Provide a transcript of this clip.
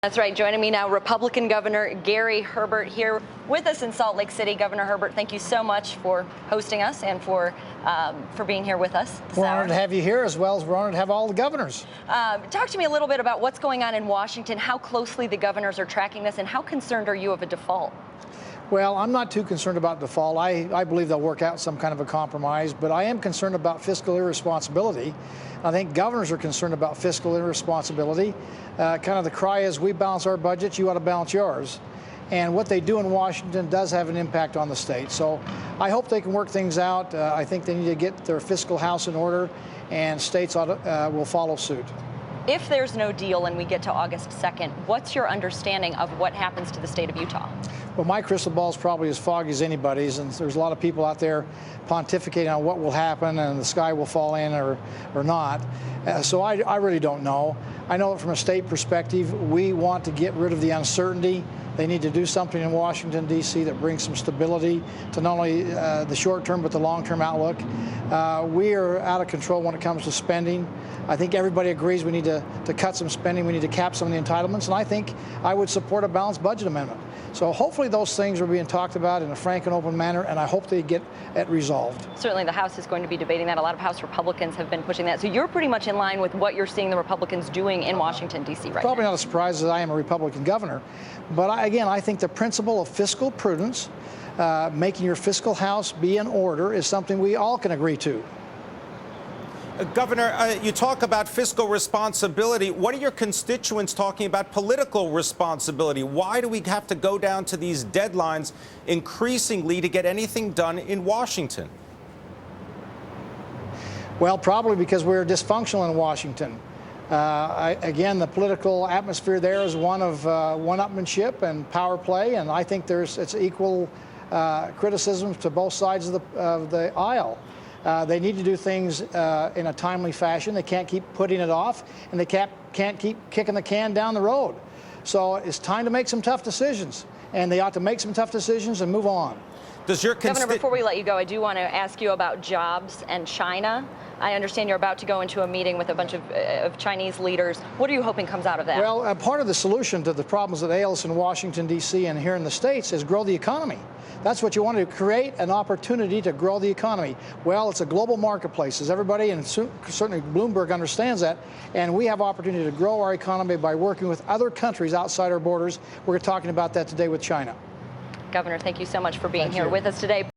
That's right. Joining me now, Republican Governor Gary Herbert here with us in Salt Lake City. Governor Herbert, thank you so much for hosting us and for being here with us. We're honored to have you here, as well as we're honored to have all the governors. Talk to me a little bit about what's going on in Washington, how closely the governors are tracking this, and how concerned are you of a default? Well, I'm not too concerned about default. I believe they'll work out some kind of a compromise, but I am concerned about fiscal irresponsibility. I think governors are concerned about fiscal irresponsibility. Kind of the cry is, we balance our budgets, you ought to balance yours. And what they do in Washington does have an impact on the state. So I hope they can work things out. I think they need to get their fiscal house in order, and states will follow suit. If there's no deal and we get to August 2nd, what's your understanding of what happens to the state of Utah? Well, my crystal ball is probably as foggy as anybody's, and there's a lot of people out there pontificating on what will happen and the sky will fall in or not. So I really don't know. I know that from a state perspective, we want to get rid of the uncertainty. They need to do something in Washington, D.C. that brings some stability to not only the short term but the long term outlook. We are out of control when it comes to spending. I think everybody agrees we need to cut some spending. We need to cap some of the entitlements, and I think I would support a balanced budget amendment. So hopefully those things are being talked about in a frank and open manner, and I hope they get it resolved. Certainly the House is going to be debating that. A lot of House Republicans have been pushing that. So you're pretty much in line with what you're seeing the Republicans doing in Washington, D.C. right Probably now. not a surprise that I am a Republican governor. But again, I think the principle of fiscal prudence, making your fiscal house be in order, is something we all can agree to. Governor, you talk about fiscal responsibility. What are your constituents talking about political responsibility? Why do we have to go down to these deadlines increasingly to get anything done in Washington? Well, probably because we're dysfunctional in Washington. Again, the political atmosphere there is one of one-upmanship and power play, and I think it's equal criticisms to both sides of the aisle. They need to do things in a timely fashion. They can't keep putting it off, and they can't keep kicking the can down the road. So it's time to make some tough decisions, and they ought to make some tough decisions and move on. Governor, before we let you go, I do want to ask you about jobs and China. I understand you're about to go into a meeting with a bunch of Chinese leaders. What are you hoping comes out of that? Well, part of the solution to the problems that ail us in Washington, D.C. and here in the States is grow the economy. That's what you want to do, create an opportunity to grow the economy. Well, it's a global marketplace, as everybody, and certainly Bloomberg understands that, and we have opportunity to grow our economy by working with other countries outside our borders. We're talking about that today with China. Governor, thank you so much for being here with us today.